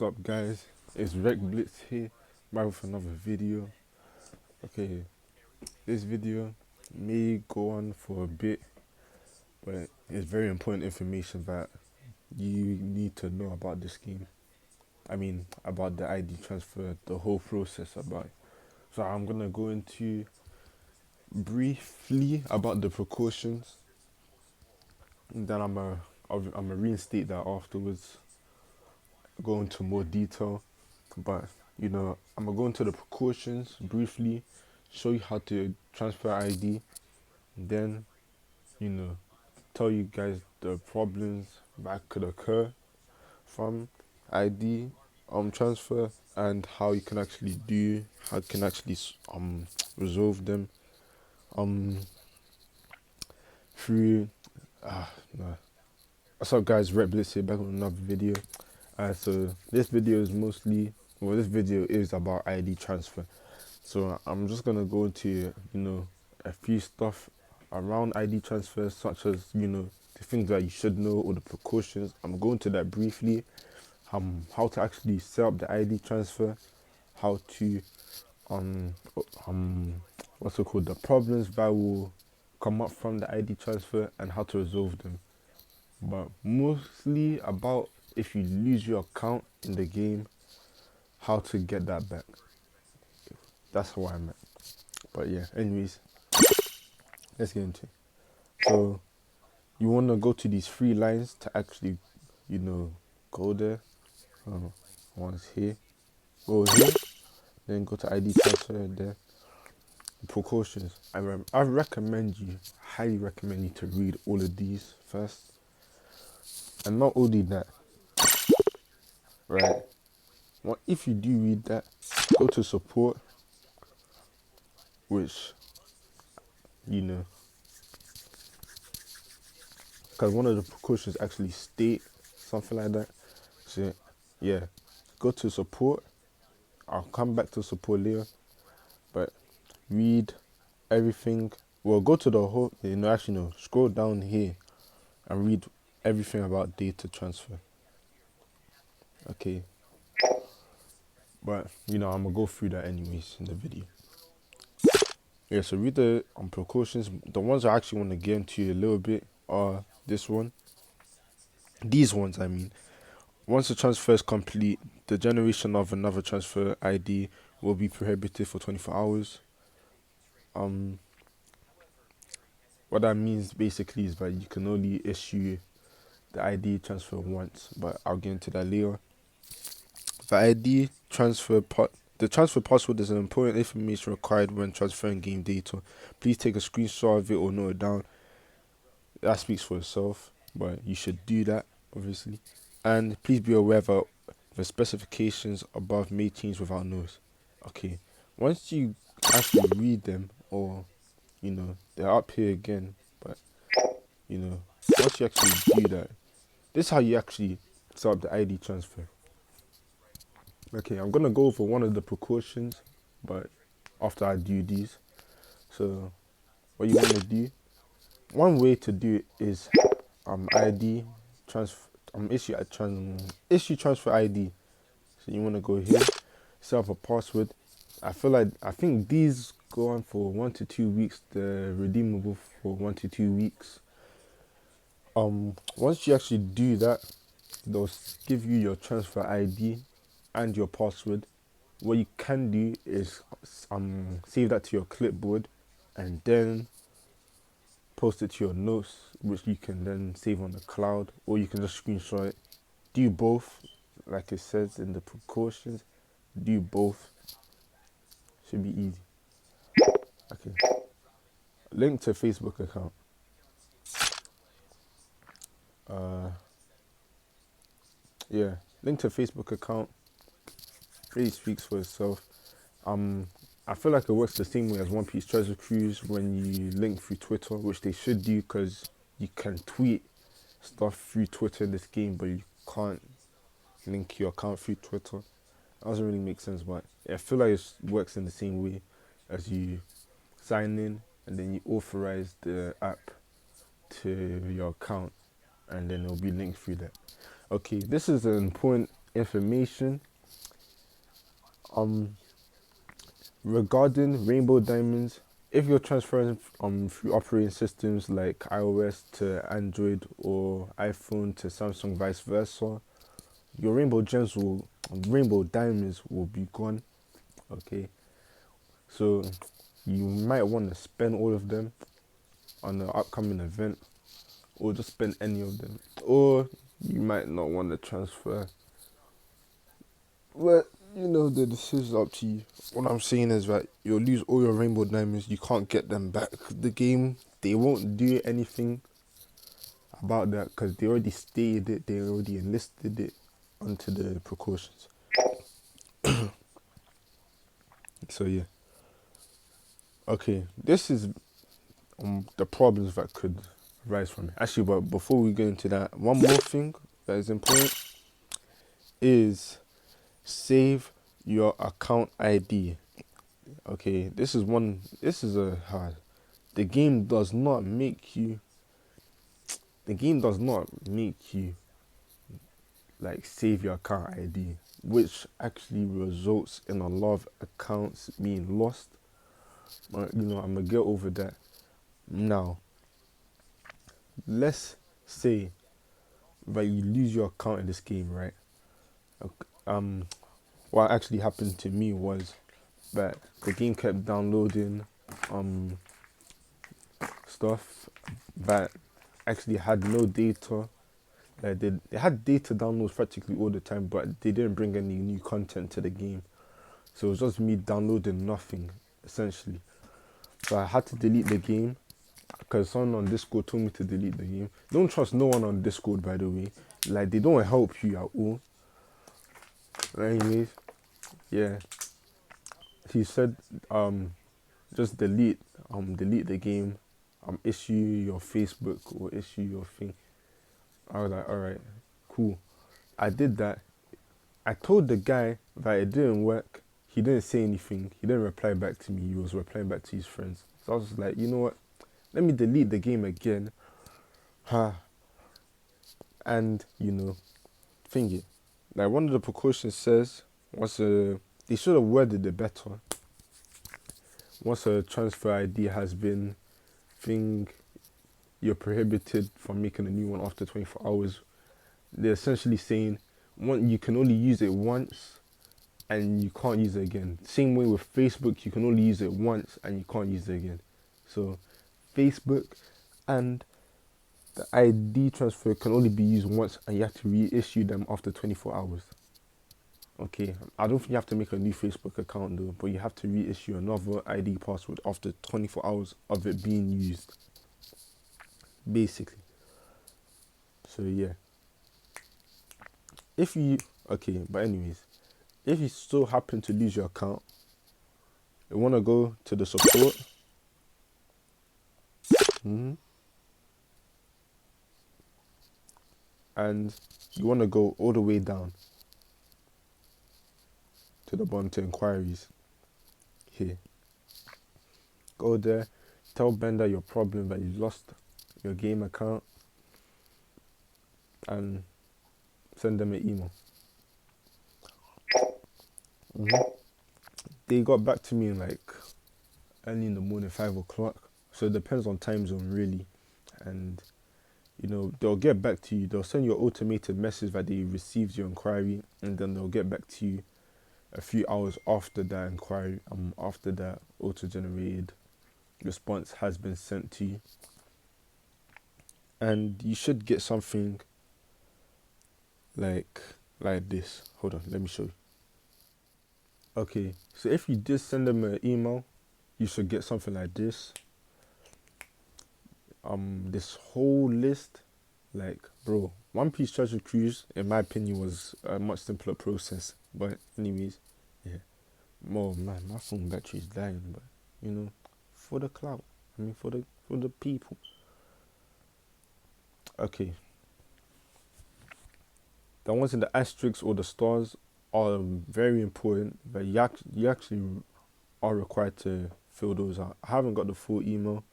What's up, guys? It's Rec Blitz here, back with another video. Okay, this video may go on for a bit, but it's very important information that you need to know about this game. I mean, about the ID transfer, the whole process about it. So I'm gonna go into briefly about the precautions, and then I'm gonna reinstate that afterwards, go into more detail. But I'm gonna go into the precautions briefly, show you how to transfer ID, then you know tell you guys the problems that could occur from ID transfer, and how you can actually resolve them um through no. What's up, guys? Red Blitz here, back with another video. So this video is about ID transfer. So I'm just gonna go into a few stuff around ID transfer, such as the things that you should know or the precautions. I'm going to that briefly. How to actually set up the ID transfer, how to what's it called, the problems that will come up from the ID transfer, and how to resolve them. But mostly about if you lose your account in the game, how to get that back. That's what I meant. But yeah, anyways, let's get into it. So you want to go to these three lines to actually, go there. Once here, go here, then go to ID transfer there. Precautions. I recommend you, highly recommend you to read all of these first. And not only that, right? Well, if you do read that, go to support, which, because one of the precautions actually state something like that. So, yeah, go to support. I'll come back to support later, but read everything. Well, go to the whole, scroll down here and read everything about data transfer. Okay. But, I'm going to go through that anyways in the video. Yeah, so read the precautions. The ones I actually want to get into a little bit are this one. These ones, I mean. Once the transfer is complete, the generation of another transfer ID will be prohibited for 24 hours. What that means basically is that you can only issue the ID transfer once, but I'll get into that later. The transfer password is an important information required when transferring game data. Please take a screenshot of it or note it down. That speaks for itself, but you should do that, obviously. And please be aware that the specifications above may change without notice. Okay, once you actually read them, or they're up here again, but once you actually do that, this is how you actually set up the ID transfer. Okay, I'm gonna go over one of the precautions, but after I do these. So what you want to do, one way to do it is ID transfer, issue transfer ID. So you want to go here, set up a password. I think these go on for 1 to 2 weeks. They're redeemable for 1 to 2 weeks. Once you actually do that, they'll give you your transfer ID and your password. What you can do is save that to your clipboard and then post it to your notes, which you can then save on the cloud, or you can just screenshot it. Do both, like it says in the precautions. Do both. Should be easy. Okay. Link to Facebook account. Yeah, link to Facebook account really speaks for itself. I feel like it works the same way as One Piece Treasure Cruise when you link through Twitter, which they should do, because you can tweet stuff through Twitter in this game, but you can't link your account through Twitter. That doesn't really make sense, but I feel like it works in the same way as you sign in and then you authorize the app to your account, and then it'll be linked through that. Okay, this is an important information. Um, Regarding rainbow diamonds, if you're transferring through operating systems like iOS to Android or iPhone to Samsung, vice versa, your rainbow diamonds will be gone. Okay, so you might want to spend all of them on an upcoming event, or just spend any of them, or you might not want to transfer. Well, the decision's up to you. What I'm saying is that you'll lose all your rainbow diamonds. You can't get them back. The game, they won't do anything about that because they already stated it. They already enlisted it onto the precautions. So yeah. Okay, this is the problems that could arise from it. Actually, but before we go into that, one more thing that is important is save your account ID. Okay, this is one. This is a hard. The game does not make you. The game does not make you like save your account ID, which actually results in a lot of accounts being lost. But I'm gonna get over that. Now, let's say that you lose your account in this game, right? Um, what actually happened to me was that the game kept downloading um stuff that actually had no data. They had data downloads practically all the time, but they didn't bring any new content to the game. So it was just me downloading nothing, essentially. So I had to delete the game because someone on Discord told me to delete the game. Don't trust no one on Discord, by the way. Like, they don't help you at all. Anyways, yeah. He said, just delete the game, issue your Facebook or issue your thing. I was like, alright, cool. I did that. I told the guy that it didn't work. He didn't say anything. He didn't reply back to me. He was replying back to his friends. So I was like, you know what? Let me delete the game again. Ha. And, thing it. Like one of the precautions says, they should have worded it better. Once a transfer ID has been, thing, you're prohibited from making a new one after 24 hours. They're essentially saying, you can only use it once and you can't use it again. Same way with Facebook, you can only use it once and you can't use it again. So Facebook and the ID transfer can only be used once and you have to reissue them after 24 hours. Okay, I don't think you have to make a new Facebook account though, but you have to reissue another ID password after 24 hours of it being used. Basically. So yeah. But anyways, if you still happen to lose your account, you want to go to the support. And you want to go all the way down to the bottom to inquiries. Here. Go there, tell Bender your problem that you lost your game account, and send them an email. They got back to me in like early in the morning, 5 o'clock. So it depends on time zone really. And they'll get back to you. They'll send you an automated message that they received your inquiry, and then they'll get back to you a few hours after that inquiry, after that auto-generated response has been sent to you. And you should get something like this. Hold on, let me show you. Okay, so if you did send them an email, you should get something like this. This whole list, like, bro, One Piece Treasure Cruise, in my opinion, was a much simpler process. But anyways, yeah. Oh man, my phone battery is dying, but for the cloud. For the people. Okay. The ones in the asterisks or the stars are very important, but you actually are required to fill those out. I haven't got the full email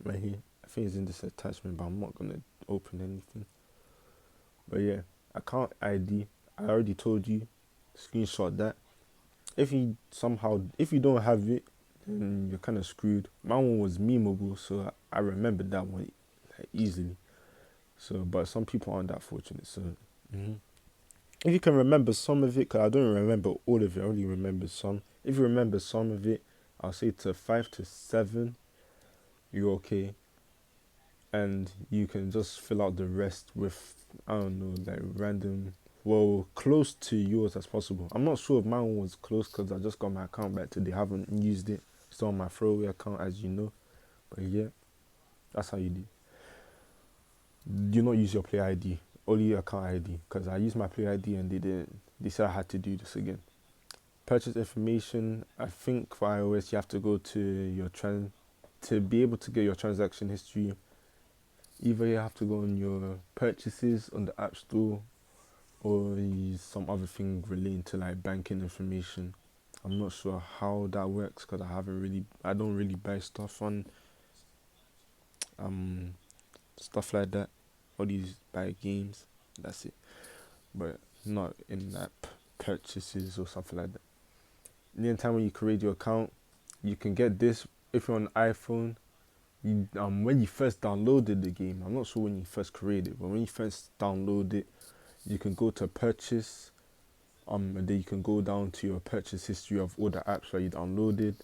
right here. I think it's in this attachment, but I'm not gonna open anything. But yeah, account ID. I already told you, screenshot that. If you don't have it, then you're kind of screwed. My one was memeable, so I remembered that one like, easily. So, but some people aren't that fortunate. So, mhm. If you can remember some of it, because I don't remember all of it, I only remember some. If you remember some of it, I'll say to 5 to 7, you're okay. And you can just fill out the rest with, I don't know, like random, well, close to yours as possible. I'm not sure if mine was close because I just got my account back today. I haven't used it. It's on my throwaway account, as you know. But yeah, that's how you do not use your play ID, only your account ID. Because I used my play ID and they didn't. They said I had to do this again. Purchase information. I think for iOS you have to go to your to be able to get your transaction history. Either you have to go on your purchases on the App Store or use some other thing relating to like banking information. I'm not sure how that works because I don't really buy stuff on um stuff like that. All these buy games, that's it. But not in app purchases or something like that. In the time when you create your account, you can get this if you're on iPhone. When you first downloaded the game, I'm not sure when you first created it, but when you first download it, you can go to purchase, and then you can go down to your purchase history of all the apps that you downloaded,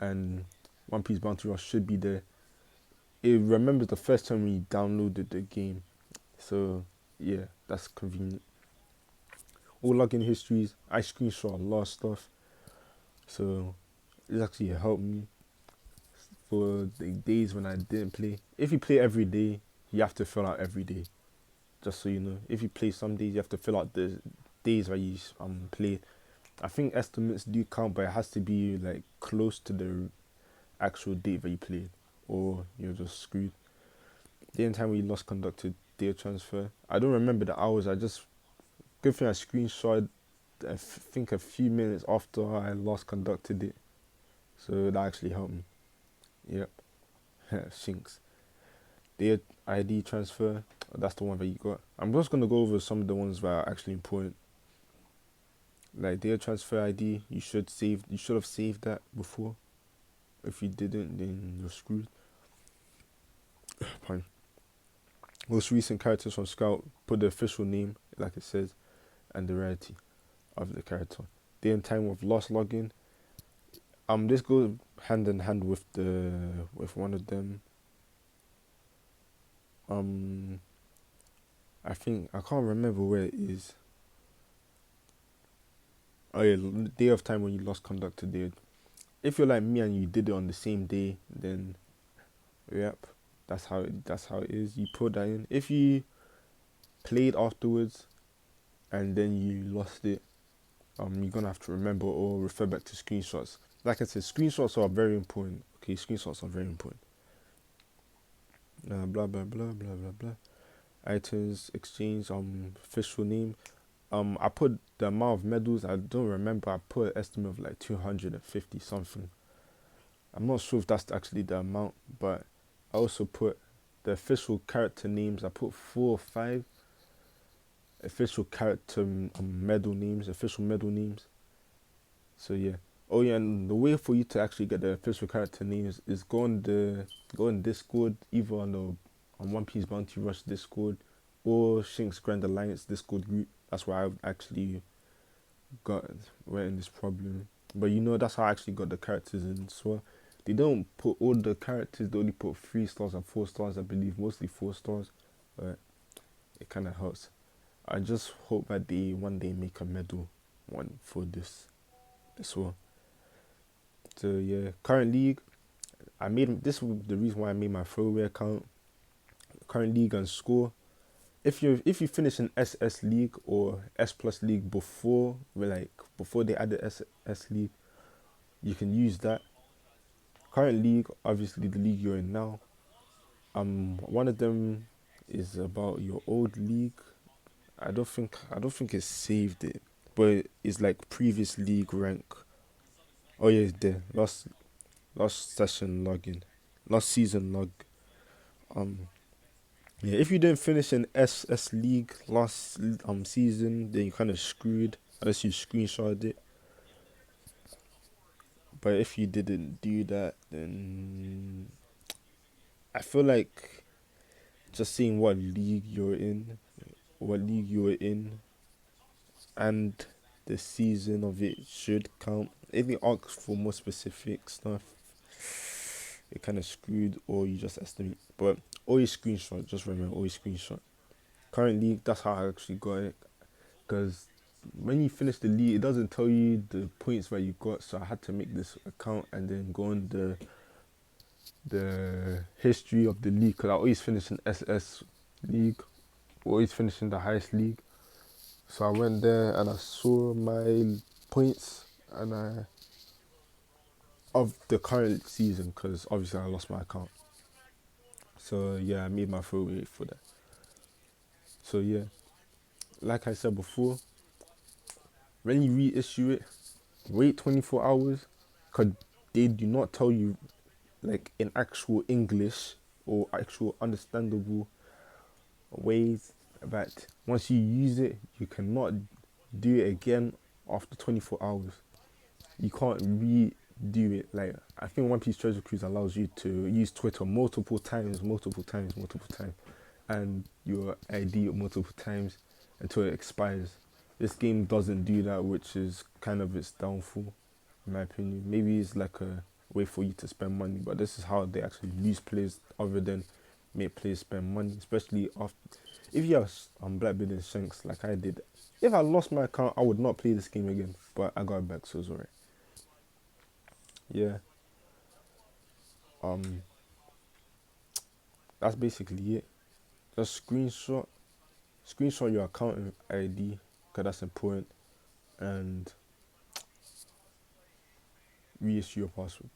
and One Piece Bounty Rush should be there. It remembers the first time when you downloaded the game, so yeah, that's convenient. All login histories, I screenshot a lot of stuff, so it actually helped me for the days when I didn't play. If you play every day, you have to fill out every day. Just so you know, if you play some days, you have to fill out the days where you play. I think estimates do count, but it has to be like close to the actual date that you played, or you're just screwed. The end time we lost conducted data transfer. I don't remember the hours. I just good thing I screenshot. I think a few minutes after I lost conducted it, so that actually helped me. Yep, Shinks. Data ID transfer. That's the one that you got. I'm just gonna go over some of the ones that are actually important. Like data transfer ID, you should have saved that before. If you didn't, then you're screwed. Fine. Most recent characters from Scout, put the official name, like it says, and the rarity of the character. Day and time of lost login. This goes hand in hand with one of them. I think I can't remember where it is. Oh yeah, day of time when you lost conducted day. If you're like me and you did it on the same day, then yep, that's how it is. You put that in. If you played afterwards and then you lost it, you're gonna have to remember or refer back to screenshots. Like I said, screenshots are very important. Okay, screenshots are very important. Blah blah blah blah blah blah. Items exchange. Official name. I put the amount of medals. I don't remember. I put an estimate of like 250 something. I'm not sure if that's actually the amount, but I also put the official character names. I put 4 or 5 official character medal names, official medal names. So yeah. Oh yeah, and the way for you to actually get the official character names is go on Discord, either on One Piece Bounty Rush Discord or Shink's Grand Alliance Discord group. That's where I actually went in this problem. But that's how I actually got the characters in so they don't put all the characters, they only put 3 stars and 4 stars, I believe, mostly 4 stars. But it kinda hurts. I just hope that they one day make a medal one for this as well. So yeah, current league. I made this was the reason why I made my throwaway account. Current league and score. If you finish an SS league or S plus league before they added SS league, you can use that. Current league, obviously the league you're in now. One of them is about your old league. I don't think it's saved it, but it's like previous league rank. Oh yeah, it's there. Last session login, last season log. Um, Yeah, if you didn't finish in SS League last season, then you kind of screwed unless you screenshot it. But if you didn't do that, then I feel like just seeing what league you were in, and the season of it should count. If it asks for more specific stuff, it kind of screwed, or you just estimate. But always screenshot. Just remember, always screenshot. Current league, that's how I actually got it. Because when you finish the league, it doesn't tell you the points where you got. So I had to make this account and then go on the history of the league. Because I always finish in SS league, always finish in the highest league. So I went there and I saw my points and I of the current season because obviously I lost my account. So yeah, I made my throwaway for that. So yeah, like I said before, when you reissue it, wait 24 hours because they do not tell you like in actual English or actual understandable ways that once you use it, you cannot do it again after 24 hours. You can't redo it. Like I think One Piece Treasure Cruise allows you to use Twitter multiple times, and your ID multiple times until it expires. This game doesn't do that, which is kind of its downfall, in my opinion. Maybe it's like a way for you to spend money, but this is how they actually lose players, other than make players spend money, especially after if you have black building shanks like I did. If I lost my account, I would not play this game again, but I got it back, so it's alright. Yeah, um, that's basically it. Just screenshot your account ID, cause that's important, and reissue your password.